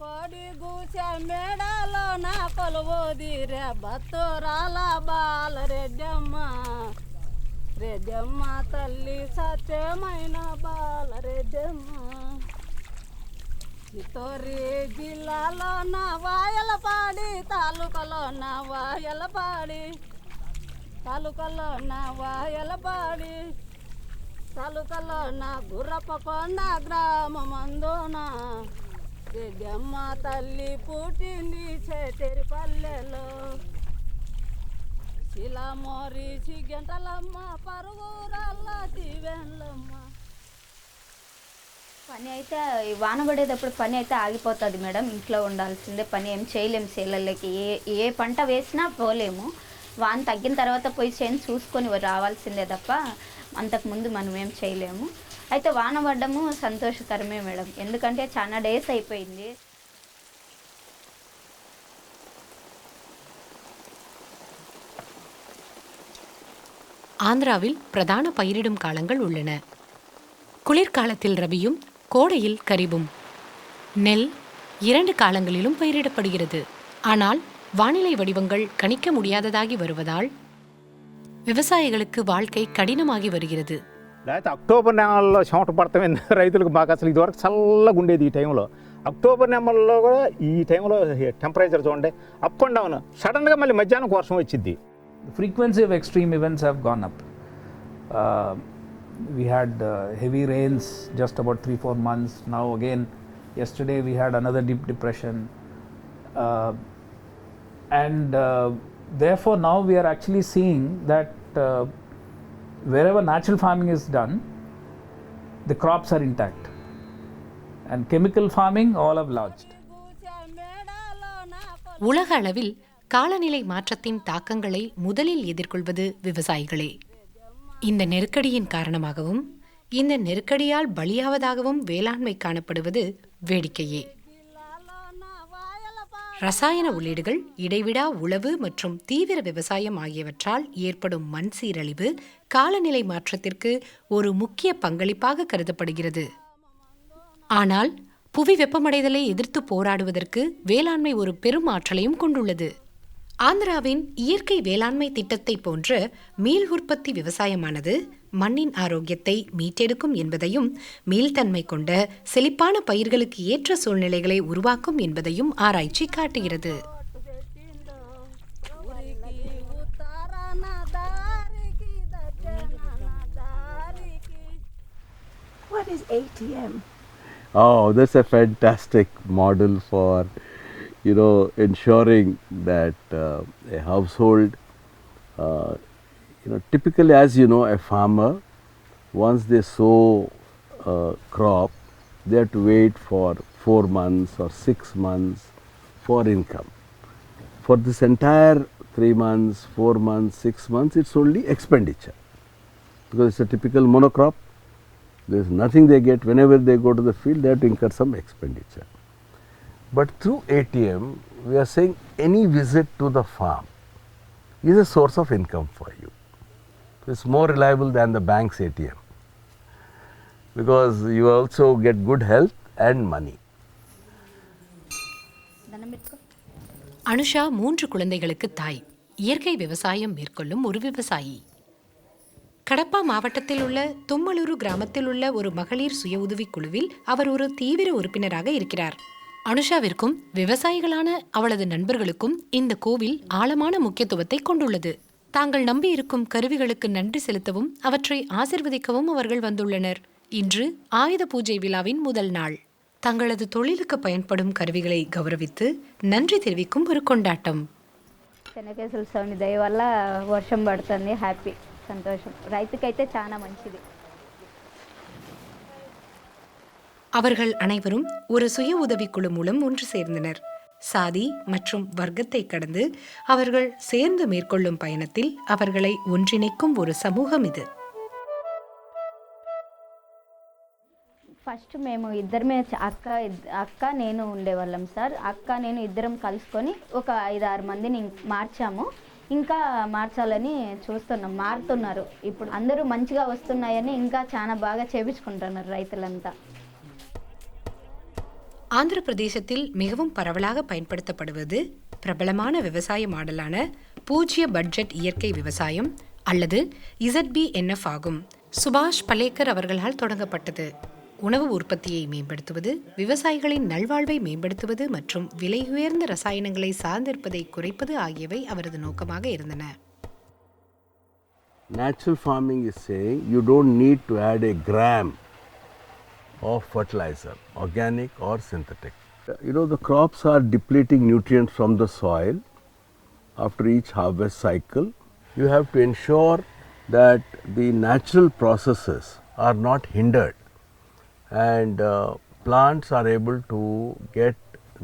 కోడి గూసె మేడలోన కొలువుదిరే బతురాల బాలరెడ్డమ్మ రెడ్డమ్మ తల్లి సత్యమైన బాలరెడ్డమ్మ చిత్తూరు జిల్లాలోన వాయలపాడి తాలూకాలోన వాయలపాడి తాలూకాలోన గుర్రపకొండ గ్రామమందున రెడ్డమ్మ తల్లి పుట్టింది చేటేరి పల్లెలో శిలామోరి సిగ్గంటలమ్మ పరుగురాళ్ళ దివెన్లమ్మ. పని అయితే వాన పడేటప్పుడు పని అయితే ఆగిపోతుంది మేడం. ఇంట్లో ఉండాల్సిందే, పని ఏం చేయలేము. చేలకి ఏ పంట వేసినా పోలేము. వాన తగ్గిన తర్వాత పోయి చేను చూసుకొని రావాల్సిందే తప్ప అంతకుముందు మనం ఏం చేయలేము. అయితే వాన పడ్డము సంతోషకరమే మేడం, ఎందుకంటే చాలా డేస్ అయిపోయింది. ஆந்திராவில் பிரதான பயிரிடும் காலங்கள் உள்ளன. குளிர்காலத்தில் ரபியும் கோடையில் கரிபும். நெல் 2 காலங்களிலும் பயிரிடப்படுகிறது. ஆனால் வானிலை வடிவங்கள் கணிக்க முடியாததாகி வருவதால் விவசாயிகளுக்கு வாழ்க்கை కఠినமாగి வருகிறது. లేకపోతే అక్టోబర్ నెలలో చెమట పడతాం రైతులకు బాగా. అసలు ఇదివరకు చల్లగా ఉండేది ఈ టైంలో. అక్టోబర్ నెలలో కూడా ఈ టైంలో టెంపరేచర్ చూడండి అప్ అండ్ డౌన్. సడన్గా మళ్ళీ మధ్యాహ్నం వర్షం వచ్చింది. Frequency of extreme events have gone up. We had heavy rains just about 3-4 months. Now again, yesterday we had another deep depression. Therefore now we are actually seeing that wherever natural farming is done, the crops are intact. And chemical farming, all have lodged. உலக அளவில் காலநிலை மாற்றத்தின் தாக்கங்களை முதலில் எதிர்கொள்வது விவசாயிகளே. இந்த நெருக்கடியின் காரணமாகவும் இந்த நெருக்கடியால் பலியாவதாகவும் வேளாண்மை காணப்படுவது வேடிக்கையே. ரசாயன உள்ளீடுகள், இடைவிடா உழவு மற்றும் தீவிர விவசாயம் ஆகியவற்றால் ஏற்படும் மண் சீரழிவு காலநிலை மாற்றத்திற்கு ஒரு முக்கிய பங்களிப்பாக கருதப்படுகிறது. ஆனால் புவி வெப்பமடைதலை எதிர்த்து போராடுவதற்கு வேளாண்மை ஒரு பெரும் ஆற்றலையும் கொண்டுள்ளது. ஆந்திராவின் இயற்கை வேளாண்மை திட்டத்தை போன்ற மீள் உற்பத்தி விவசாயமானது மண்ணின் ஆரோக்கியத்தை மீட்டெடுக்கும் என்பதையும் மீள்தன்மை கொண்ட செழிப்பான பயிர்களுக்கு ஏற்ற சூழ்நிலைகளை உருவாக்கும் என்பதையும் ஆராய்ச்சி காட்டுகிறது. What is ATM? Oh, that's a fantastic model for ensuring that a household, typically, as you know, a farmer, once they sow a crop, they have to wait for 4 months or 6 months for income. For this entire 3 months, 4 months, 6 months, it's only expenditure, because it's a typical monocrop. There's nothing they get. Whenever they go to the field, they have to incur some expenditure. But through ATM, we are saying any visit to the farm is a source of income for you. It's more reliable than the bank's ATM, because you also get good health and money. Anusha 3 குழந்தைகளுக்கு தாய். இயற்கை விவசாயம் மேற்கொள்ளும் ஒரு விவசாயி. கடப்பா மாவட்டத்தில் உள்ள தும்மலூரு கிராமத்தில் உள்ள ஒரு மகளிர் சுய உதவி குழுவில் அவர் ஒரு தீவிர உறுப்பினராக இருக்கிறார். அனுஷாவிற்கும் விவசாயிகளான அவளது நண்பர்களுக்கும் இந்த கோவில் ஆழமான முக்கியத்துவத்தை கொண்டுள்ளது. தாங்கள் நம்பியிருக்கும் கருவிகளுக்கு நன்றி செலுத்தவும் அவற்றை ஆசிர்வதிக்கவும் அவர்கள் வந்துள்ளனர். இன்று ஆயுத பூஜை விழாவின் முதல் நாள். தங்களது தொழிலுக்கு பயன்படும் கருவிகளை கௌரவித்து நன்றி தெரிவிக்கும் ஒரு கொண்டாட்டம். శనకేశ్వర స్వామి దయ వల్ల వర్షం పడుతుంది. హ్యాపీ, సంతోషం. రైతుకైతే చాలా మంచిది. அவர்கள் அனைவரும் ஒரு சுய உதவிக்குழு மூலம் ஒன்று சேர்ந்தனர். சாதி மற்றும் வர்க்கத்தை கடந்து அவர்கள் சேர்ந்து மேற்கொள்ளும் பயணத்தில் அவர்களை ஒன்றிணைக்கும் ஒரு சமூகம் இது. ఫస్ట్ మేము ఇద్దరమే అక్క నేను ఉండేవాళ్ళం సార్. అక్క నేను ఇద్దరం కలుసుకొని ఒక 5-6 మందిని మార్చాము. ఇంకా మార్చాలని చూస్తున్నాం. మారుతున్నారు ఇప్పుడు. అందరూ మంచిగా వస్తున్నాయని ఇంకా చాలా బాగా చేపించుకుంటున్నారు రైతులంతా. ஆந்திர பிரதேசத்தில் மிகவும் பரவலாக பயன்படுத்தப்படுவது பிரபலமான விவசாய மாடலான பூஜ்ய பட்ஜெட் இயற்கை விவசாயம் அல்லது ZBNF ஆகும். சுபாஷ் பலேக்கர் அவர்களால் தொடங்கப்பட்டது. உணவு உற்பத்தியை மேம்படுத்துவது, விவசாயிகளின் நல்வாழ்வை மேம்படுத்துவது மற்றும் விலை உயர்ந்த ரசாயனங்களை சார்ந்திருப்பதை குறைப்பது ஆகியவை அவரது நோக்கமாக இருந்தன. Natural farming is saying you don't need to add a gram of fertilizer, organic or synthetic. The crops are depleting nutrients from the soil after each harvest cycle. You have to ensure that the natural processes are not hindered and plants are able to get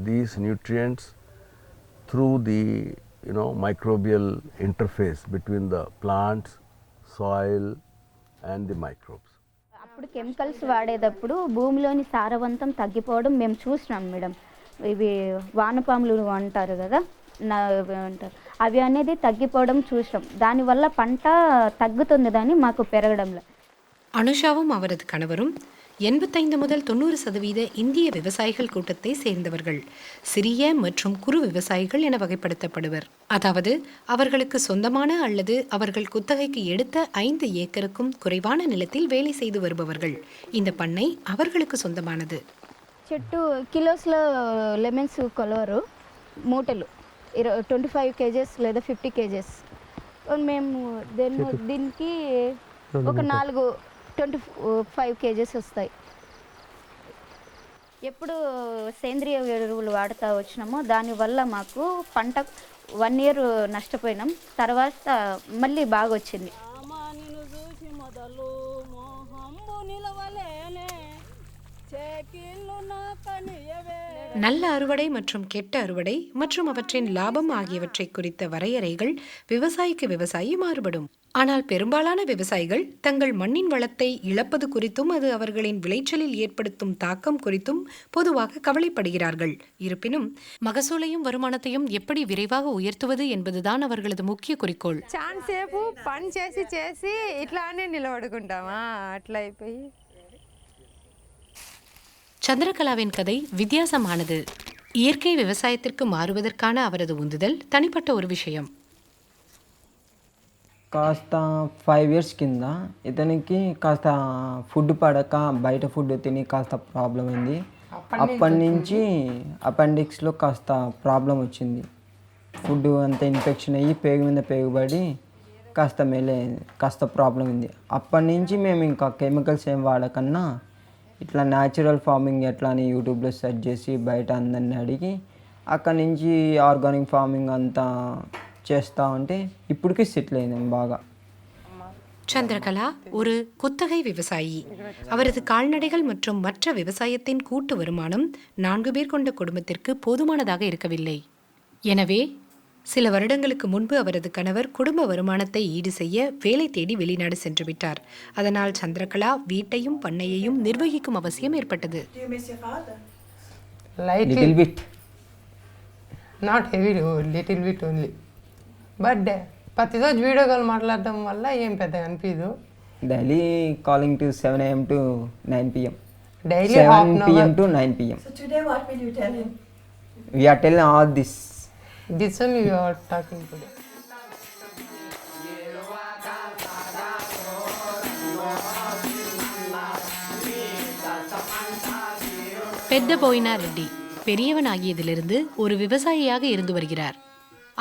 these nutrients through the microbial interface between the plants, soil and the microbes. అప్పుడు chemicals వాడేటప్పుడు భూమిలోని సారవంతం తగ్గిపోవడం మేము చూసినాం madam. ఇవి వానపాములు అంటారు కదా, అంటారు, అవి అనేది తగ్గిపోవడం చూసినాం. దానివల్ల పంట తగ్గుతుంది, మాకు పెరగడంలో. அனுஷாவும் அவரது கணவரும் 85 முதல் 90% இந்திய விவசாயிகள் கூட்டத்தை சேர்ந்தவர்கள். சிறிய மற்றும் குறு விவசாயிகள் என வகைப்படுத்தப்படுவர். அதாவது அவர்களுக்கு சொந்தமான அல்லது அவர்கள் குத்தகைக்கு எடுத்த 5 ஏக்கருக்கும் குறைவான நிலத்தில் வேலை செய்து வருபவர்கள். இந்த பண்ணை அவர்களுக்கு சொந்தமானது. చెట్టు కిలోస్లో లెమన్స్ కొలవరు, మూటలు 25 kgs లేదా 50 kgs. మేము దీనికి ఒక 25 kgs వస్తాయి. ఎప్పుడు సేంద్రియ ఎరువులు వాడుతూ వచ్చినామో దానివల్ల మాకు పంట 1 year నష్టపోయినాం, తర్వాత మళ్ళీ బాగా వచ్చింది. நல்ல அறுவடை மற்றும் கெட்ட அறுவடை மற்றும் அவற்றின் லாபம் ஆகியவற்றை குறித்த வரையறைகள் விவசாயிக்கு விவசாயி மாறுபடும். ஆனால் பெரும்பாலான விவசாயிகள் தங்கள் மண்ணின் வளத்தை இழப்பது குறித்தும் அது அவர்களின் விளைச்சலில் ஏற்படுத்தும் தாக்கம் குறித்தும் பொதுவாக கவலைப்படுகிறார்கள். இருப்பினும் மகசூலையும் வருமானத்தையும் எப்படி விரைவாக உயர்த்துவது என்பதுதான் அவர்களது முக்கிய குறிக்கோள். చాలాసేపు పని చేసి చేసి ఇట్లానే నిలబడుకుంటామా, అట్లా అయిపోయి. சந்திரகலாவின் கதை வித்தியாசமானது. இயற்கை விவசாயத்திற்கு மாறுவதற்கான அவரது உந்துதல் தனிப்பட்ட ஒரு விஷயம். కాస్త 5 years కింద ఇతనికి కాస్త ఫుడ్ పడక బయట ఫుడ్ తిని కాస్త ప్రాబ్లం అయింది. అప్పటి నుంచి అపెండిక్స్లో కాస్త ప్రాబ్లం వచ్చింది. ఫుడ్ అంతా ఇన్ఫెక్షన్ అయ్యి పేగు మీద పేగుబడి కాస్త ప్రాబ్లం ఉంది. అప్పటి నుంచి మేము ఇంకా కెమికల్స్ ఏం వాడకన్నా ఇట్లా న్యాచురల్ ఫార్మింగ్ ఎట్లా అని యూట్యూబ్లో సెర్చ్ చేసి బయట అందరిని అడిగి అక్కడి నుంచి ఆర్గానిక్ ఫార్మింగ్ అంతా చేస్తూ ఉంటే ఇప్పటికీ సెటిల్ అయింది బాగా. சந்திரகலா ஒரு குத்தகை விவசாயி. அவரது கால்நடைகள் மற்றும் மற்ற விவசாயத்தின் கூட்டு வருமானம் 4 பேர் கொண்ட குடும்பத்திற்கு போதுமானதாக இருக்கவில்லை. எனவே சில வருடங்களுக்கு முன்பு அவரது கணவர் குடும்ப வருமானத்தை ஈடு செய்ய வேலை தேடி வெளிநாடு சென்று விட்டார். அதனால் சந்திரகலா வீட்டையும் பண்ணையையும் நிர்வகிக்கும் அவசியம் ஏற்பட்டது. Little bit, not heavy, little bit only. But ప్రతిరోజు వీడియో కాల్ మాట్లాడడం వల్ల ఏం పెద్దగా అనిపించదు. Daily calling to 7 AM to 9 PM. Daily 7 PM to 9 PM. So today what will you tell him? We are telling all this. This one you are talking today. பெத்த போயினா ரெட்டி பெரியவனாகியதிலிருந்து ஒரு விவசாயியாக இருந்து வருகிறார்.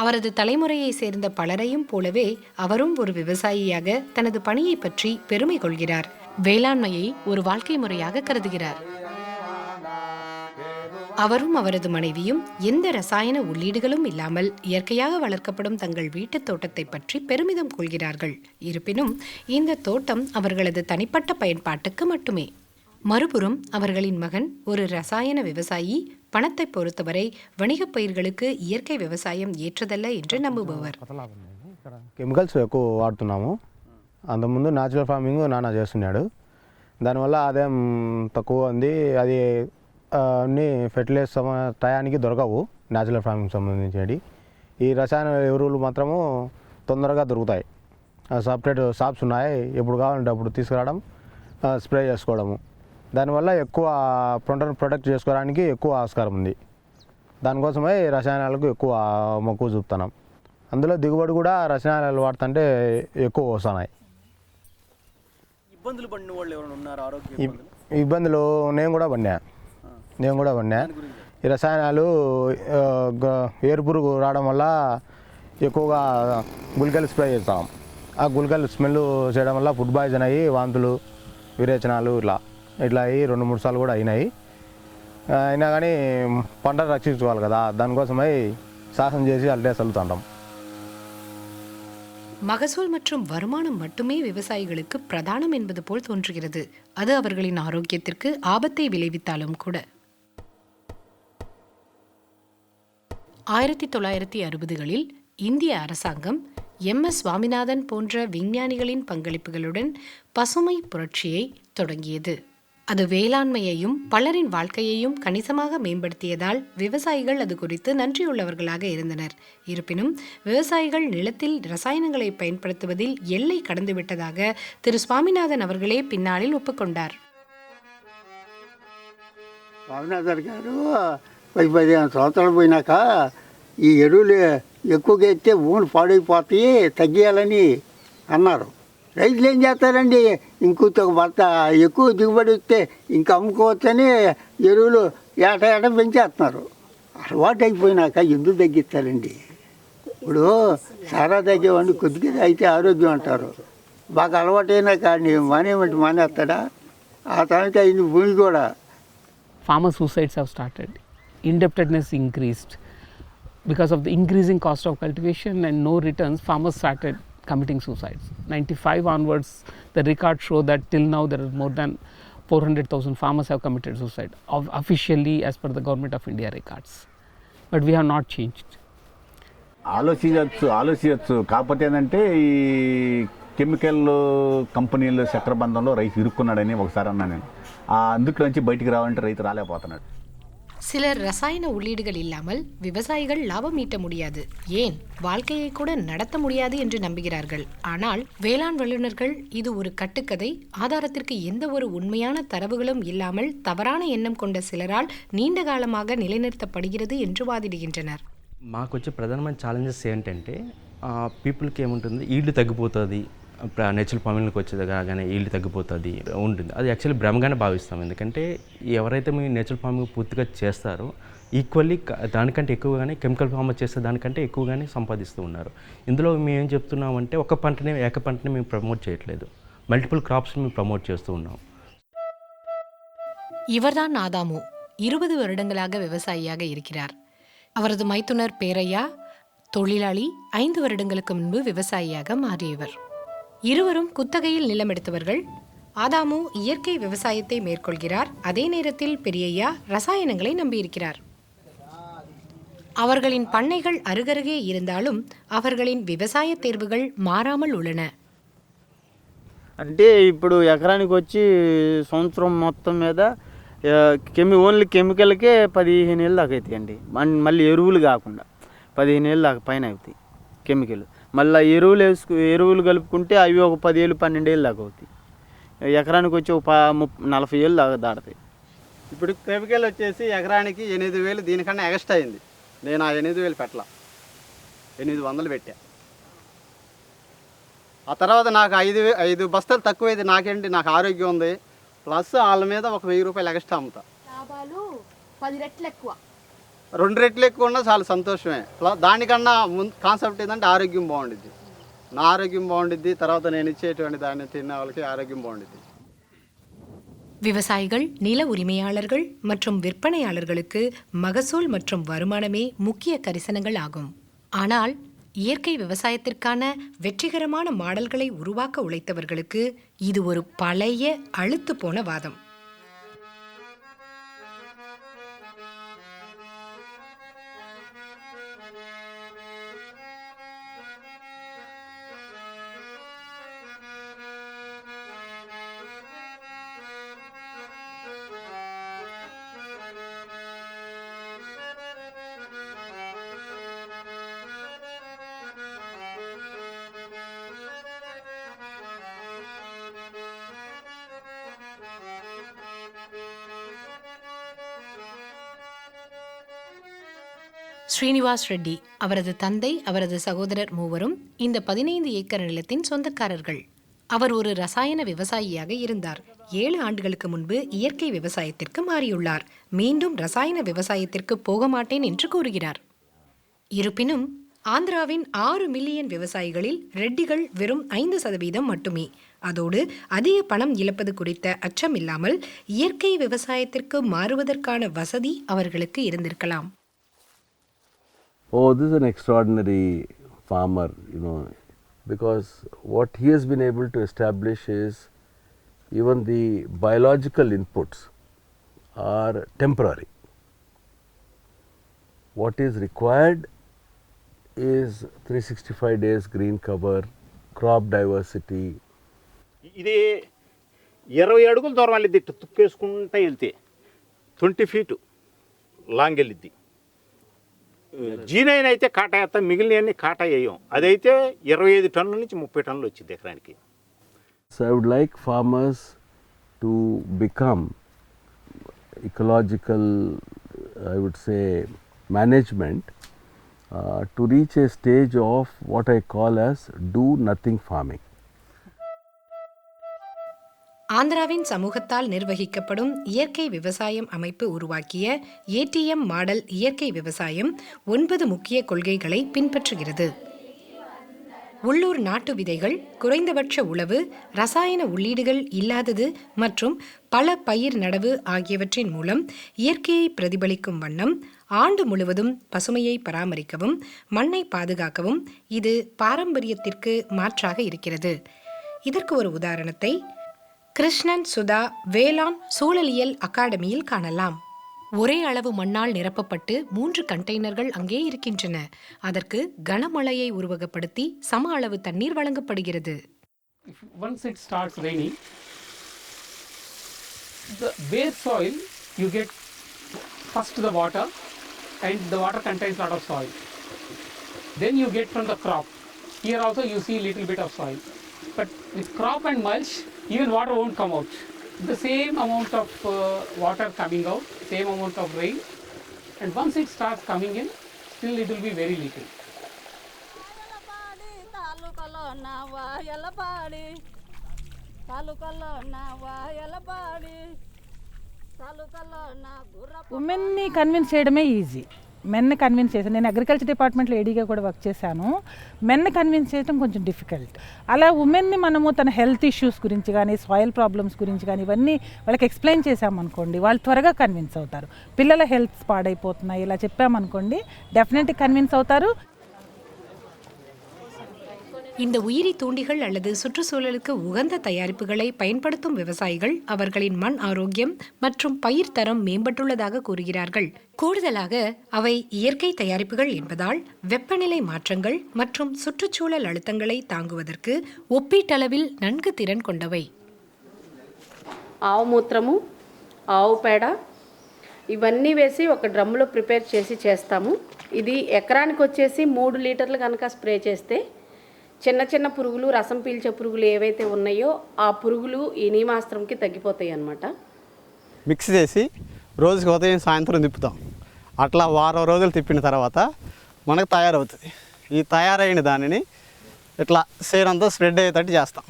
அவரது தலைமுறையை சேர்ந்த பலரையும் போலவே அவரும் ஒரு விவசாயியாக தனது பணியை பற்றி பெருமை கொள்கிறார். வேளாண்மையை ஒரு வாழ்க்கை முறையாக கருதுகிறார். அவரும் அவரது மனைவியும் எந்த ரசாயன உள்ளீடுகளும் இல்லாமல் இயற்கையாக வளர்க்கப்படும் தங்கள் வீட்டுத் தோட்டத்தை பற்றி பெருமிதம் கொள்கிறார்கள். இருப்பினும் இந்த தோட்டம் அவர்களது தனிப்பட்ட பயன்பாட்டுக்கு மட்டுமே. மறுபுறம் அவர்களின் மகன் ஒரு ரசாயன விவசாயி, பணத்தை பொறுத்தவரை வணிகப் பயிர்களுக்கு இயற்கை விவசாயம் ஏற்றதல்ல என்று நம்புபவர். కెమికల్స్ ఎక్కువ వాడుతున్నాము. అంతకుముందు న్యాచురల్ ఫార్మింగ్ నాన్న చేస్తున్నాడు. దానివల్ల ఆదాయం తక్కువ ఉంది. అది అన్నీ ఫెర్టిలైజర్ టయానికి దొరకవు న్యాచురల్ ఫార్మింగ్ సంబంధించినవి. ఈ రసాయన ఎరువులు మాత్రము తొందరగా దొరుకుతాయి. సపరేట్ షాప్స్ ఉన్నాయి, ఎప్పుడు కావాలంటే అప్పుడు తీసుకురావడం, స్ప్రే చేసుకోవడము. దానివల్ల ఎక్కువ పంటను ప్రొటెక్ట్ చేసుకోవడానికి ఎక్కువ ఆస్కారం ఉంది. దానికోసమే రసాయనాలకు ఎక్కువ మక్కువ చూపుతున్నాం. అందులో దిగుబడి కూడా రసాయనాలు వాడుతుంటే ఎక్కువ వస్తున్నాయి. ఇబ్బందులు పడిన వాళ్ళు ఎవరైనా ఉన్నారు? ఆరోగ్య ఇబ్బందులు నేను కూడా పడినా. ఈ రసాయనాలు ఏరుపురుగు రావడం వల్ల ఎక్కువగా గుళికలు స్ప్రే చేస్తాం. ఆ గుళికలు స్మెల్ చేయడం వల్ల ఫుడ్ పాయిజన్ అయ్యి వాంతులు, విరేచనాలు ఇట్లా అయ్యి 2-3 సార్లు కూడా అయినాయి. అయినా కానీ పంటను రక్షించుకోవాలి కదా, దానికోసమై సాహసం చేసి అల్టే చల్లుతుంటాం. மகசூல் மற்றும் வருமானம் மட்டுமே விவசாயிகளுக்கு பிரதானம் என்பது போல் தோன்றுகிறது. அது அவர்களின் ஆரோக்கியத்திற்கு ஆபத்தை விளைவித்தாலும் கூட. 1960களில் இந்திய அரசாங்கம் MS சுவாமிநாதன் போன்ற விஞ்ஞானிகளின் பங்களிப்புகளுடன் பசுமை புரட்சியை தொடங்கியது. அது வேளாண்மையையும் பலரின் வாழ்க்கையையும் கணிசமாக மேம்படுத்தியதால் விவசாயிகள் அது குறித்து நன்றியுள்ளவர்களாக இருந்தனர். இருப்பினும் விவசாயிகள் நிலத்தில் ரசாயனங்களை பயன்படுத்துவதில் எல்லை கடந்துவிட்டதாக திரு சுவாமிநாதன் அவர்களே பின்னாளில் ஒப்புக்கொண்டார். స్వామినాథన్ గారు 10-15 సంవత్సరాలు పోయినాక ఈ ఎరువులు ఎక్కువగా ఎత్తే ఊళ్ళు పాడైపోతాయి, తగ్గియాలని అన్నారు. రైతులు ఏం చేస్తారండి, ఇంకొక భర్త ఎక్కువ దిగుబడి వస్తే ఇంకా అమ్ముకోవచ్చని ఎరువులు ఏటా పెంచేస్తున్నారు. అలవాటు అయిపోయినాక ఎందుకు తగ్గిస్తారండి? ఇప్పుడు సారా తగ్గేవాడిని కొద్దిగా అయితే ఆరోగ్యం అంటారు. బాగా అలవాటు అయినాక మానేమంటే మానేస్తాడా? ఆ తర్వాత అయింది భూమి కూడా. Farmer suicides have started. Indebtedness increased. Because of the increasing cost of cultivation and no returns, farmers started committing suicides. 95 onwards, the records show that till now there are more than 400,000 farmers have committed suicide, officially as per the Government of India records. But we have not changed. ఆలోచించవచ్చు. కాకపోతే ఏంటంటే ఈ chemical కంపెనీలు చక్రబంధంలో రైతు ఇరుక్కున్నాడని ఒకసారి అన్నాను నేను. అందులోంచి బయటికి రావాలంటే రైతు రాలేకపోతున్నాడు. சிலர் ரசாயன உள்ளீடுகள் இல்லாமல் விவசாயிகள் லாபம் ஈட்ட முடியாது, ஏன் வாழ்க்கையை கூட நடத்த முடியாது என்று நம்புகிறார்கள். ஆனால் வேளாண் வல்லுநர்கள் இது ஒரு கட்டுக்கதை, ஆதாரத்திற்கு எந்த ஒரு உண்மையான தரவுகளும் இல்லாமல் தவறான எண்ணம் கொண்ட சிலரால் நீண்ட காலமாக నిలనిర్తப்படுகிறது என்று వాదిடுகின்றனர். మాకు వచ్చే ప్రధానమైన ఛాలెంజెస్ ఏంటంటే పీపుల్కి ఏముంటుంది, ఈల్డ్ తగ్గిపోతుంది, నేచురల్ ఫార్మింగ్కి వచ్చేది కాగానే ఈల్డ్ తగ్గిపోతుంది ఉంటుంది. అది యాక్చువల్లీ భ్రమగానే భావిస్తాం. ఎందుకంటే ఎవరైతే మీ నేచురల్ ఫార్మింగ్ పూర్తిగా చేస్తారో ఈక్వల్లీ దానికంటే ఎక్కువగానే కెమికల్ ఫార్మర్ చేస్తే దానికంటే ఎక్కువగానే సంపాదిస్తూ ఉన్నారు. ఇందులో మేము ఏం చెప్తున్నామంటే ఒక పంటనే ఏక పంటని మేము ప్రమోట్ చేయట్లేదు, మల్టిపుల్ క్రాప్స్ని మేము ప్రమోట్ చేస్తూ ఉన్నాం. இவர்தான் ஆதாமு. 20 வருடங்களாக விவசாயியாக இருக்கிறார். அவரது மைத்துனர் பேரையா தொழிலாளி, 5 வருடங்களுக்கு முன்பு விவசாயியாக மாறியவர். இருவரும் குத்தகையில் நிலம் எடுத்தவர்கள். ஆதாமு இயற்கை விவசாயத்தை மேற்கொள்கிறார், அதே நேரத்தில் பெரியய்யா ரசாயனங்களை நம்பியிருக்கிறார். அவர்களின் பண்ணைகள் அருகருகே இருந்தாலும் அவர்களின் விவசாய தேர்வுகள் மாறாமல் உள்ளன. అంటే ఇప్పుడు ఎకరానికి వచ్చి సంవత్సరం మొత్తం మీద ఓన్లీ కెమికల్కే 15 ఏళ్ళు దాకా అవుతాయండి. మళ్ళీ ఎరువులు కాకుండా 15 ఏళ్ళు దాకా పైన అవుతాయి కెమికల్. మళ్ళీ ఎరువులు కలుపుకుంటే అవి ఒక 10 ఏళ్ళు 12 ఏళ్ళు దాకా అవుతాయి. ఎకరానికి వచ్చి ఒక 40 ఏళ్ళు దాకా దాడతాయి. ఇప్పుడు కెమికల్ వచ్చేసి ఎకరానికి 8,000, దీనికన్నా ఎక్స్ట్రా అయింది. నేను ఆ 8,000 పెట్టలా, 800 పెట్టా. ఆ తర్వాత నాకు 5 బస్తాలు తక్కువైంది. నాకేంటి, నాకు ఆరోగ్యం ఉంది, ప్లస్ వాళ్ళ మీద ఒక 1000 రూపాయలు ఎక్స్ట్రా అమ్ముతా. లాభాలు 10 రెట్లు ఎక్కువ, 2 రెట్లు ఎక్కువ ఉన్నా చాలా సంతోషమే. దానికన్నా ముందు కాన్సెప్ట్ ఏంటంటే ఆరోగ్యం బాగుండిద్ది, నా ఆరోగ్యం బాగుండిద్ది, తర్వాత నేను ఇచ్చేటువంటి దాన్ని తిన్న వాళ్ళకి ఆరోగ్యం బాగుండిద్ది. விவசாயிகள், நில உரிமையாளர்கள் மற்றும் விற்பனையாளர்களுக்கு மகசூல் மற்றும் வருமானமே முக்கிய கரிசனங்கள் ஆகும். ஆனால் இயற்கை விவசாயத்திற்கான வெற்றிகரமான மாடல்களை உருவாக்க உழைத்தவர்களுக்கு இது ஒரு பழைய அழுத்து போன வாதம். ஸ்ரீனிவாஸ் ரெட்டி, அவரது தந்தை, அவரது சகோதரர் மூவரும் இந்த 15 ஏக்கர் நிலத்தின் சொந்தக்காரர்கள். அவர் ஒரு ரசாயன விவசாயியாக இருந்தார். 7 ஆண்டுகளுக்கு முன்பு இயற்கை விவசாயத்திற்கு மாறியுள்ளார். மீண்டும் ரசாயன விவசாயத்திற்கு போக மாட்டேன் என்று கூறுகிறார். இருப்பினும் ஆந்திராவின் 6 மில்லியன் விவசாயிகளில் ரெட்டிகள் வெறும் 5% மட்டுமே. அதோடு அதிக பணம் இழப்பது குறித்த அச்சம் இல்லாமல் இயற்கை விவசாயத்திற்கு மாறுவதற்கான வசதி அவர்களுக்கு இருந்திருக்கலாம். Oh, this is an extraordinary farmer, because what he has been able to establish is even the biological inputs are temporary. What is required is 365 days green cover, crop diversity. ఇది 20 అడుగుల దూరం వెళ్ళిద్ది, తుక్కేసుకుంటూ వెళ్తే 20 feet లాంగ్ వెళ్ళిద్ది. జీనైన్ అయితే కాటా వేస్తాం, మిగిలినవన్నీ కాటా వేయం. అదైతే 25 టన్నుల నుంచి 30 టన్నులు వచ్చింది ఎకరానికి. So I would like farmers to become ecological, I would say, management to reach a stage of what I call as do nothing farming. ஆந்திராவின் சமூகத்தால் நிர்வகிக்கப்படும் இயற்கை விவசாயம் அமைப்பு உருவாக்கிய A.T.M மாடல் இயற்கை விவசாயம் 9 முக்கிய கொள்கைகளை பின்பற்றுகிறது. உள்ளூர் நாட்டு விதைகள், குறைந்தபட்ச உழவு, ரசாயன உள்ளீடுகள் இல்லாதது மற்றும் பல பயிர் நடவு ஆகியவற்றின் மூலம் இயற்கையை பிரதிபலிக்கும் வண்ணம் ஆண்டு முழுவதும் பசுமையை பராமரிக்கவும் மண்ணை பாதுகாக்கவும் இது பாரம்பரியத்திற்கு மாற்றாக இருக்கிறது. இதற்கு ஒரு உதாரணத்தை கிருஷ்ணன் சுதா வேளாண் சூழலியல் அகாடமியில் காணலாம். ஒரே அளவு மண்ணால் நிரப்பப்பட்டு 3 கண்டெய்னர்கள் அங்கே இருக்கின்றன. அதற்கு கனமழையை உருவகப்படுத்தி சம அளவு தண்ணீர் வழங்கப்படுகிறது. Once it starts raining, the bare soil you get first the water, and the water contains lot of soil. Then you get from the crop. Here also you see little bit of soil. But with crop and mulch, even water won't come out. The same amount of water coming out, same amount of rain, and once it starts coming in, still it will be very little. ఉమెన్ని convince చేయడమే easy. మెన్ని convince చేశాను. నేను agriculture డిపార్ట్మెంట్లో ఏడీగా కూడా work చేశాను. మెన్ని convince చేయడం కొంచెం డిఫికల్ట్. అలా ఉమెన్ని మనము తన హెల్త్ ఇష్యూస్ గురించి కానీ సాయిల్ ప్రాబ్లమ్స్ గురించి కానీ ఇవన్నీ వాళ్ళకి ఎక్స్ప్లెయిన్ చేసామనుకోండి, వాళ్ళు త్వరగా కన్విన్స్ అవుతారు. పిల్లల హెల్త్ పాడైపోతున్నాయి ఇలా చెప్పామనుకోండి, డెఫినెట్గా కన్విన్స్ అవుతారు. இந்த உயிரி தூண்டிகள் அல்லது சுற்றுச்சூழலுக்கு உகந்த தயாரிப்புகளை பயன்படுத்தும் விவசாயிகள் அவர்களின் மண் ஆரோக்கியம் மற்றும் பயிர் தரம் மேம்பட்டுள்ளதாக கூறுகிறார்கள். கூடுதலாக அவை இயற்கை தயாரிப்புகள் என்பதால் வெப்பநிலை மாற்றங்கள் மற்றும் சுற்றுச்சூழல் அழுத்தங்களை தாங்குவதற்கு ஒப்பீட்டளவில் நன்கு திறன் கொண்டவை. ఆవు మూత్రము, ఆవు పేడ ఇవన్నీ వేసి ఒక డ్రమ్లో ప్రిపేర్ చేస్తాము. ఇది ఎకరానికి వచ్చేసి 3 లీటర్లు కనుక స్ప్రే చేస్తే చిన్న చిన్న పురుగులు, రసం పీల్చే పురుగులు ఏవైతే ఉన్నాయో ఆ పురుగులు ఈ నీమాస్త్రంకి తగ్గిపోతాయి అన్నమాట. మిక్స్ చేసి రోజుకి ఉదయం సాయంత్రం తిప్పుతాం. అట్లా వారం రోజులు తిప్పిన తర్వాత మనకు తయారవుతుంది. ఈ తయారైన దానిని ఇట్లా సేరంతా స్ప్రెడ్ అయ్యేటట్టు చేస్తాం.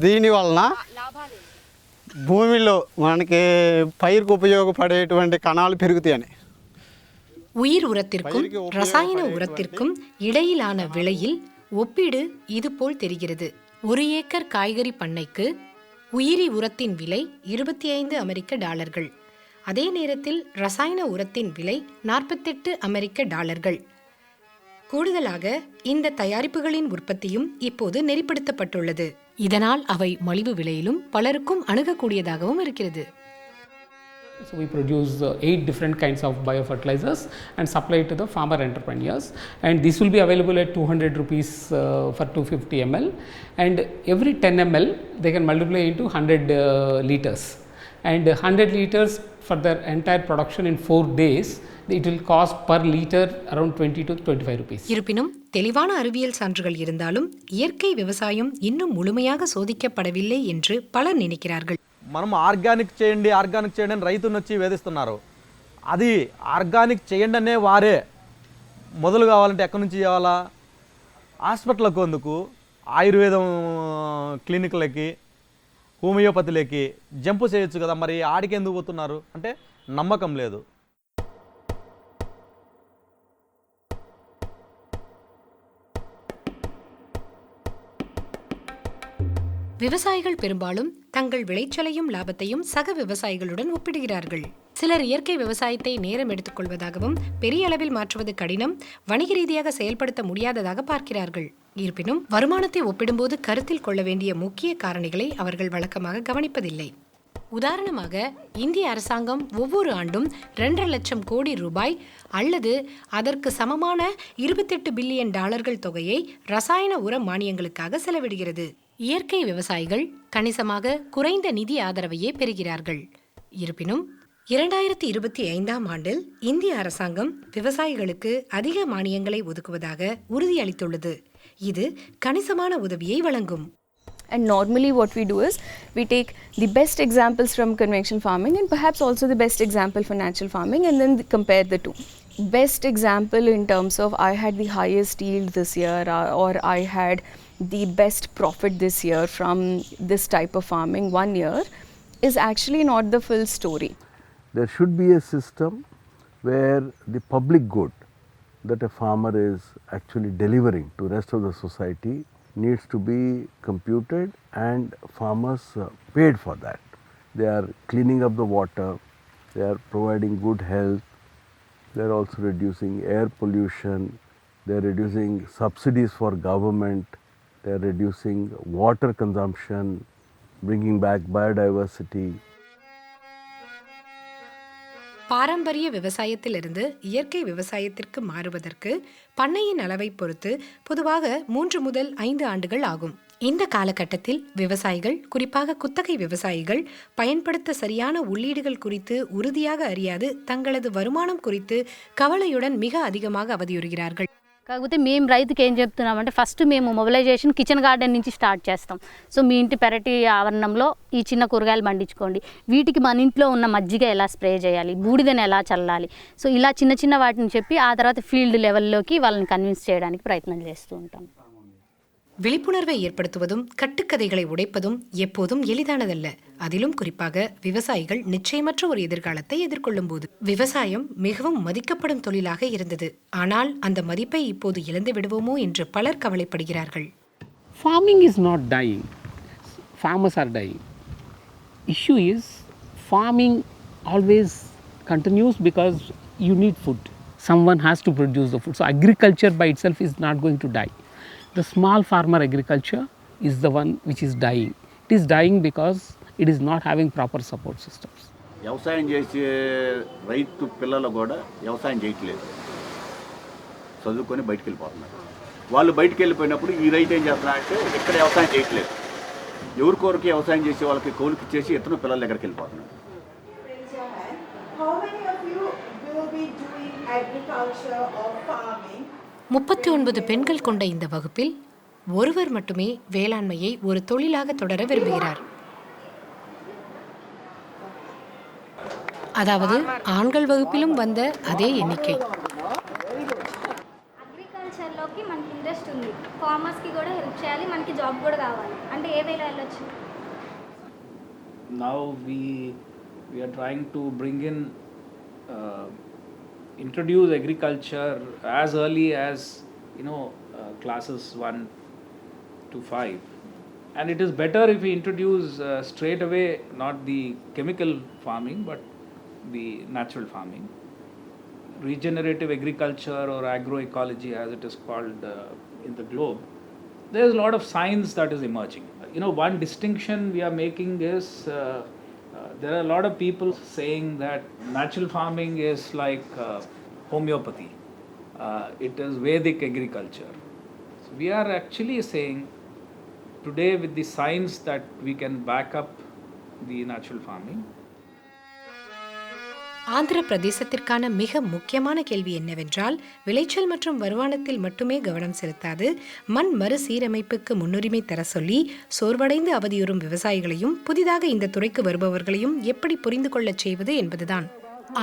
దీనివలన భూమిలో మనకి పైరుకు ఉపయోగపడేటువంటి కణాలు పెరుగుతాయని. உயிர் உரத்திற்கும் ரசாயன உரத்திற்கும் இடையிலான விலையில் ஒப்பீடு இதுபோல் தெரிகிறது. 1 ஏக்கர் காய்கறி பண்ணைக்கு உயிரி உரத்தின் விலை $25. அதே நேரத்தில் ரசாயன உரத்தின் விலை $48. கூடுதலாக இந்த தயாரிப்புகளின் உற்பத்தியும் இப்போது நெறிப்படுத்தப்பட்டுள்ளது. இதனால் அவை மலிவு விலையிலும் பலருக்கும் அணுகக்கூடியதாகவும் இருக்கிறது. So we produce 8 different kinds of biofertilizers and supply it to the farmer entrepreneurs, and this will be available at 200 rupees for 250 ml, and every 10 ml they can multiply into 100 liters, and 100 liters for their entire production in 4 days. It will cost per liter around 20 to 25 rupees. இருப்பினும் தெளிவான அறிவியல் சான்றுகள் இருந்தாலும் இயற்கை விவசாயம் இன்னும் முழுமையாக சோதிக்கப்படவில்லை என்று பலர் நினைக்கிறார்கள். మనం ఆర్గానిక్ చేయండి అని రైతుని వచ్చి వేధిస్తున్నారు. అది ఆర్గానిక్ చేయండి అనే వారే మొదలు కావాలంటే ఎక్కడి నుంచి చేయాలా? హాస్పిటల్కి ఎందుకు, ఆయుర్వేదం క్లినిక్లకి, హోమియోపతిలకి జంపు చేయొచ్చు కదా, మరి ఆడికి ఎందుకు పోతున్నారు అంటే నమ్మకం లేదు. விவசாயிகள் பெரும்பாலும் தங்கள் விளைச்சலையும் லாபத்தையும் சக விவசாயிகளுடன் ஒப்பிடுகிறார்கள். சிலர் இயற்கை விவசாயத்தை நேரம் எடுத்துக்கொள்வதாகவும் பெரிய அளவில் மாற்றுவது கடினம், வணிக ரீதியாக செயல்படுத்த முடியாததாக பார்க்கிறார்கள். இருப்பினும் வருமானத்தை ஒப்பிடும்போது கருத்தில் கொள்ள வேண்டிய முக்கிய காரணிகளை அவர்கள் வழக்கமாக கவனிப்பதில்லை. உதாரணமாக, இந்திய அரசாங்கம் ஒவ்வொரு ஆண்டும் 2.5 லட்சம் கோடி ரூபாய் அல்லது அதற்கு சமமான $28 பில்லியன் தொகையை ரசாயன உர மானியங்களுக்காக செலவிடுகிறது. இயற்கை விவசாயிகள் கணிசமாக குறைந்த நிதி ஆதரவையே பெறுகிறார்கள். இருப்பினும் 2025ஆம் ஆண்டில் இந்திய அரசாங்கம் விவசாயிகளுக்கு அதிக மானியங்களை ஒதுக்குவதாக உறுதியளித்துள்ளது. இது கணிசமான உதவியை வழங்கும். And normally what we do is we take the best examples from conventional farming and perhaps also the best example for natural farming and then compare the two. Best example in terms of I had the highest yield this year or I had the best profit this year from this type of farming one year is actually not the full story. There should be a system where the public good that a farmer is actually delivering to rest of the society needs to be computed and farmers paid for that. They are cleaning up the water, they are providing good health, they are also reducing air pollution, they are reducing subsidies for government, they are reducing water consumption, bringing back biodiversity. பாரம்பரிய விவசாயத்திலிருந்து இயற்கை விவசாயத்திற்கு மாறுவதற்கு பண்ணையின் அளவை பொறுத்து பொதுவாக 3 முதல் 5 ஆண்டுகள் ஆகும். இந்த காலகட்டத்தில் விவசாயிகள், குறிப்பாக குத்தகை விவசாயிகள், பயன்படுத்த சரியான உள்ளீடுகள் குறித்து உறுதியாக அறியாது தங்களது வருமானம் குறித்து கவலையுடன் மிக அதிகமாக அவதியுறுகிறார்கள். కాకపోతే మేము రైతుకి ఏం చెప్తున్నామంటే ఫస్ట్ మేము మొబిలైజేషన్ కిచెన్ గార్డెన్ నుంచి స్టార్ట్ చేస్తాం. సో మీ ఇంటి పెరటి ఆవరణంలో ఈ చిన్న కూరగాయలు పండించుకోండి, వీటికి మన ఇంట్లో ఉన్న మజ్జిగ ఎలా స్ప్రే చేయాలి, బూడిదని ఎలా చల్లాలి, సో ఇలా చిన్న చిన్న వాటిని చెప్పి ఆ తర్వాత ఫీల్డ్ లెవెల్లోకి వాళ్ళని కన్విన్స్ చేయడానికి ప్రయత్నం చేస్తూ ఉంటాం. விழிப்புணர்வை ஏற்படுத்துவதும் கட்டுக்கதைகளை உடைப்பதும் எப்போதும் எளிதானதல்ல. அதிலும் குறிப்பாக விவசாயிகள் நிச்சயமற்ற ஒரு எதிர்காலத்தை எதிர்கொள்ளும் போது. விவசாயம் மிகவும் மதிக்கப்படும் தொழிலாக இருந்தது. ஆனால் அந்த மதிப்பை இப்போது இழந்து விடுவோமோ என்று பலர் கவலைப்படுகிறார்கள். Farming is not dying. Farmers are dying. Issue is farming always continues because you need food. Someone has to produce the food. So agriculture by itself is not going to die. The small farmer agriculture is the one which is dying. It is dying because it is not having proper support systems. వ్యవసాయం చేసే రైతు పిల్లలు కూడా వ్యవసాయం చేయట్లేదు, చదువుకొని బయటికి వెళ్ళిపోతున్నారు. వాళ్ళు బయటికి వెళ్ళిపోయినప్పుడు ఈ రైతు ఏం చేస్తున్నారంటే ఇక్కడ వ్యవసాయం చేయట్లేదు, ఎవరికొరకు వ్యవసాయం చేసే వాళ్ళకి కౌలుకి ఇచ్చేసి ఇతను పిల్లల దగ్గరికి వెళ్ళిపోతున్నారు. How many of you will be doing agriculture or farming? 39 பெண்கள் கொண்ட இந்த வகுப்பில் ஒருவர் மட்டுமே வேளாண்மையை ஒரு தொழிலாக தொடர விரும்புகிறார். அதாவது ஆண்கள் வகுப்பிலும் வந்த அதே எண்ணிக்கை. అగ్రికల్చర్లోకి మనకి ఇంట్రెస్ట్ ఉంది, ఫార్మర్స్కి కూడా హెల్ప్ చేయాలి, మనకి జాబ్ కూడా కావాలి అంటే ఏ వేలో వెళ్ళొచ్చు? Now we are trying to bring in introduce agriculture as early as classes 1 to 5, and it is better if we introduce straight away not the chemical farming but the natural farming, regenerative agriculture or agroecology as it is called in the globe. There is a lot of science that is emerging. One distinction we are making is there are a lot of people saying that natural farming is like homeopathy, it is Vedic agriculture. So we are actually saying today with the science that we can back up the natural farming. Andhra பிரதேசத்திற்கான மிக முக்கியமான கேள்வி என்னவென்றால், விளைச்சல் மற்றும் வருமானத்தில் மட்டுமே கவனம் செலுத்தாது மண் மறுசீரமைப்புக்கு முன்னுரிமை தர சொல்லி சோர்வடைந்து அவதியுறும் விவசாயிகளையும் புதிதாக இந்த துறைக்கு வருபவர்களையும் எப்படி புரிந்து கொள்ளச் செய்வது என்பதுதான்.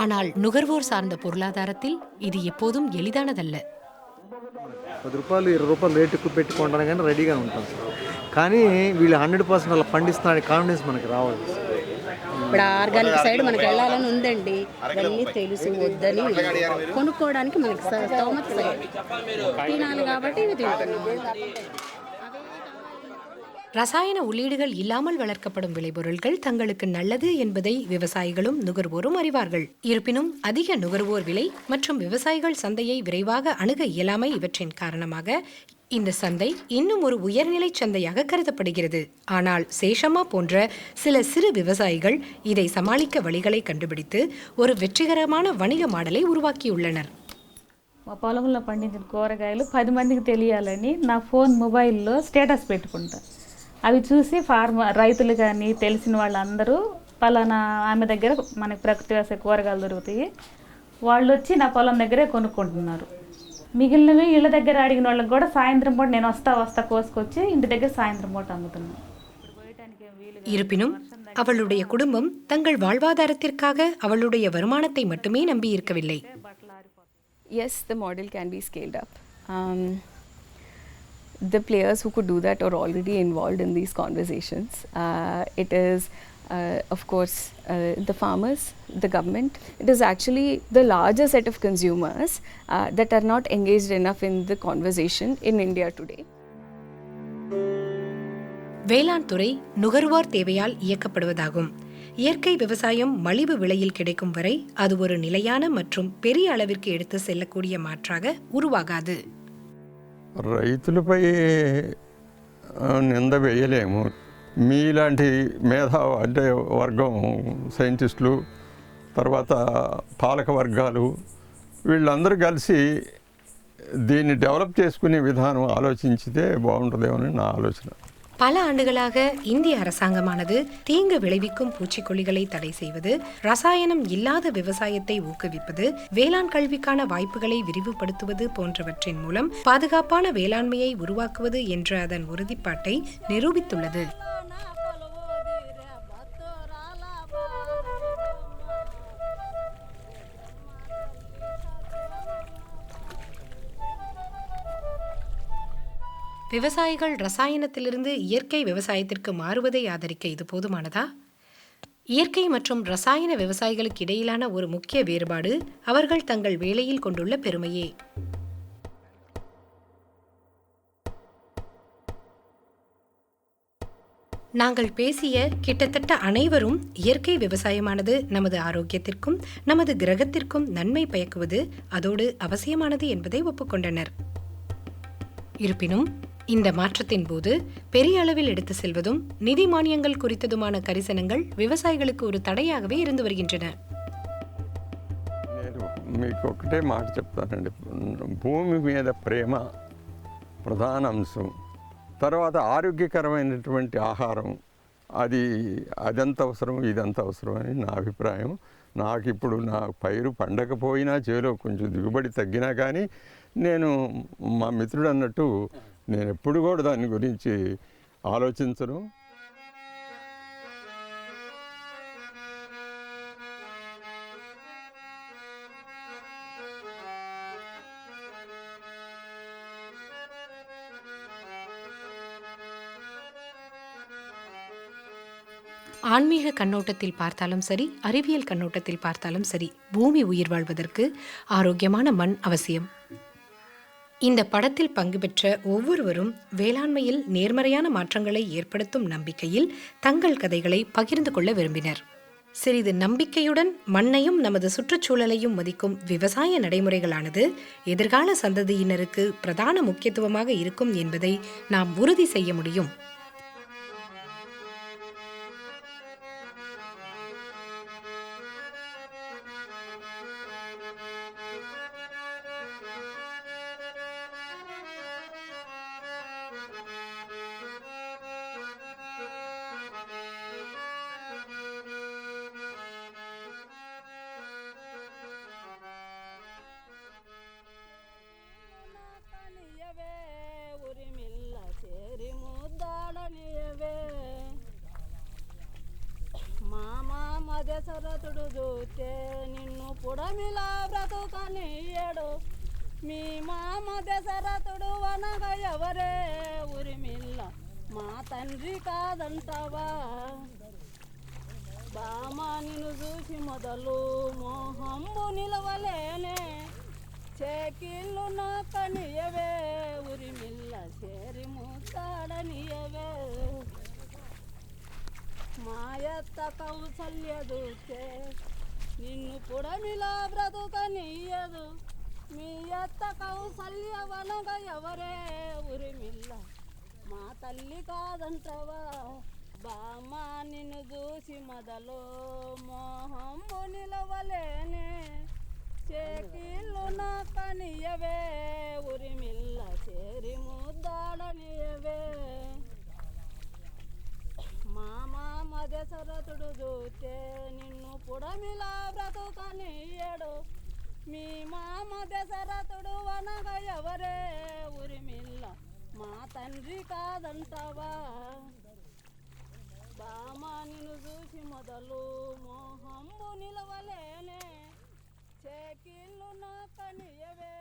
ஆனால் நுகர்வோர் சார்ந்த பொருளாதாரத்தில் இது எப்போதும் எளிதானதல்ல. 10 రూపాయలు 20 రూపాయలు రేటు ఎక్కువ పెట్టుకుంటాను కానీ రెడీగా ఉంటాం సార్. కానీ వీళ్ళు 100% అలా పండిస్తున్న కాన్ఫిడెన్స్ మనకి రావాలి. ఇప్పుడు ఆర్గానిక్ సైడ్ మనకి వెళ్ళాలని ఉందండి, ఇవన్నీ తెలుసు వద్దని కొనుక్కోవడానికి మనకి స్తోమత తినాలి కాబట్టి ఇవి తింటున్నాం. ரசாயன உள்ளீடுகள் இல்லாமல் வளர்க்கப்படும் விளைபொருட்கள் தங்களுக்கு நல்லது என்பதை விவசாயிகளும் நுகர்வோரும் அறிவார்கள். இருப்பினும் அதிக நுகர்வோர் விலை மற்றும் விவசாயிகள் சந்தையை விரைவாக அணுக இயலாமை இவற்றின் காரணமாக இந்த சந்தை இன்னும் ஒரு உயர்நிலை சந்தையாக கருதப்படுகிறது. ஆனால் சேஷமா போன்ற சில சிறு விவசாயிகள் இதை சமாளிக்க வழிகளை கண்டுபிடித்து ஒரு வெற்றிகரமான வணிக மாடலை உருவாக்கியுள்ளனர். మా పొలంలో పండించిన కూరగాయలు 10 మందికి తెలియాలని నా మొబైల్లో స్టేటస్ పెట్టుకుంటా. అవి చూసి రైతులు కానీ తెలిసిన వాళ్ళందరూ పలానా ఆమె దగ్గర మనకి ప్రకృతి వ్యవసాయ కూరగాయలు దొరుకుతాయి, వాళ్ళు వచ్చి నా పొలం దగ్గరే కొనుక్కుంటున్నారు. మిగిలినవి ఇళ్ళ దగ్గర అడిగిన వాళ్ళకి కూడా సాయంత్రం పూట నేను వస్తా కోసుకొచ్చి ఇంటి దగ్గర సాయంత్రం పూట అమ్ముతున్నాను. இருப்பினும் அவளுடைய குடும்பம் தங்கள் வாழ்வாதாரத்திற்காக அவளுடைய வருமானத்தை மட்டுமே நம்பி இருக்கவில்லை. Yes, the model can be scaled up. The players who could do that are already involved in these conversations. It is, of course, the farmers, the government. It is actually the larger set of consumers that are not engaged enough in the conversation in India today. வேளாண் துறை நுகர்வோர் தேவையால் இயக்கப்படுவதாகும். இயற்கை விவசாயம் மலிவு விலையில் கிடைக்கும் வரை அது ஒரு நிலையான மற்றும் பெரிய அளவிற்கு எடுத்து செல்லக்கூடிய மாற்றாக உருவாகாது. రైతులపై నింద వేయలేము. మీలాంటి మేధావు అంటే వర్గం సైంటిస్టులు, తర్వాత పాలక వర్గాలు వీళ్ళందరూ కలిసి దీన్ని డెవలప్ చేసుకునే విధానం ఆలోచించితే బాగుంటుందేమని నా ఆలోచన. பல ஆண்டுகளாக இந்திய அரசாங்கமானது தீங்கு விளைவிக்கும் பூச்சிக்கொல்லிகளை தடை செய்வது, ரசாயனம் இல்லாத விவசாயத்தை ஊக்குவிப்பது, வேளாண் கல்விக்கான வாய்ப்புகளை விரிவுபடுத்துவது போன்றவற்றின் மூலம் பாதுகாப்பான வேளாண்மையை உருவாக்குவது என்ற அதன் உறுதிப்பாட்டை நிரூபித்துள்ளது. விவசாயிகள் ரசாயனத்திலிருந்து இயற்கை விவசாயத்திற்கு மாறுவதை ஆதரிக்க இது போதுமானதா? இயற்கை மற்றும் ரசாயன விவசாயிகளுக்கு இடையிலான ஒரு முக்கிய வேறுபாடு அவர்கள் தங்கள் வேலையில் கொண்டுள்ள பெருமையே. நாங்கள் பேசிய கிட்டத்தட்ட அனைவரும் இயற்கை விவசாயமானது நமது ஆரோக்கியத்திற்கும் நமது கிரகத்திற்கும் நன்மை பயக்குவது அதோடு அவசியமானது என்பதை ஒப்புக்கொண்டனர். இருப்பினும் இந்த மாற்றத்தின் போது பெரிய அளவில் எடுத்து செல்வதும் நிதி மானியங்கள் குறித்ததுமான கரிசனங்கள் விவசாயிகளுக்கு ஒரு தடையாகவே இருந்து வருகின்றன. నేను మీకు ఒకటే మాట చెప్తానండి. భూమి మీద ప్రేమ ప్రధాన అంశం. తర్వాత ఆరోగ్యకరమైనటువంటి ఆహారం, అదంత అవసరం, ఇదంత అవసరం అని నా అభిప్రాయం. నాకు ఇప్పుడు నా పైరు పండకపోయినా చేలో కొంచెం దిగుబడి తగ్గినా కానీ నేను మా మిత్రుడు అన్నట్టు నేను ఎప్పుడు కూడా దాని గురించి ఆలోచించను. ஆன்மீக கண்ணோட்டத்தில் பார்த்தாலும் சரி, அறிவியல் கண்ணோட்டத்தில் பார்த்தாலும் சரி, பூமி உயிர் வாழ்வதற்கு ஆரோக்கியமான மண் அவசியம். இந்த படத்தில் பங்கு பெற்ற ஒவ்வொருவரும் வேளாண்மையில் நேர்மறையான மாற்றங்களை ஏற்படுத்தும் நம்பிக்கையில் தங்கள் கதைகளை பகிர்ந்து கொள்ள விரும்பினர். சிறிது நம்பிக்கையுடன் மண்ணையும் நமது சுற்றுச்சூழலையும் மதிக்கும் விவசாய நடைமுறைகளானது எதிர்கால சந்ததியினருக்கு பிரதான முக்கியத்துவமாக இருக்கும் என்பதை நாம் உறுதி செய்ய முடியும். ఉరిమిల్ల చేరి ముద్దాడ దశరథుడు చూస్తే నిన్ను పుడమిలా బ్రతుకనియడు మీ మామ దశరథుడు అనగా ఎవరే ఉరిమిల్ల మా తండ్రి కాదంటావా బామా నిన్ను చూసి మొదలు మోహంబు నిలవలేనే చేకిళ్ళు నాకనియవే ఉరిమిల్ల చేరి ముస్తాడనియవే మాయత్త కౌసల్య దూస్తే నిన్ను పుడమిలా బ్రతుకనియదు మీ అత్త కౌసల్య వనగా ఎవరే ఉరిమిల్ల మా తల్లి కాదంటవా బామ్మ నిన్ను చూసి మొదలు మోహంబు నిలవలేనే చేకిళ్ళు నాకనియవే ఉరిమిల్ల చేరి ముద్దాడనియవే మా మామ దశరథుడు చూస్తే నిన్ను పుడమిలా బ్రతుకనియడు మీ మామ దశరథుడు అనగా ఎవరే ఉరిమిల్ల మా తండ్రి కాదంటావా బామా నిన్ను చూసి మొదలు మోహంబు నిలవలేనే చేకిళ్ళు నాకనియవే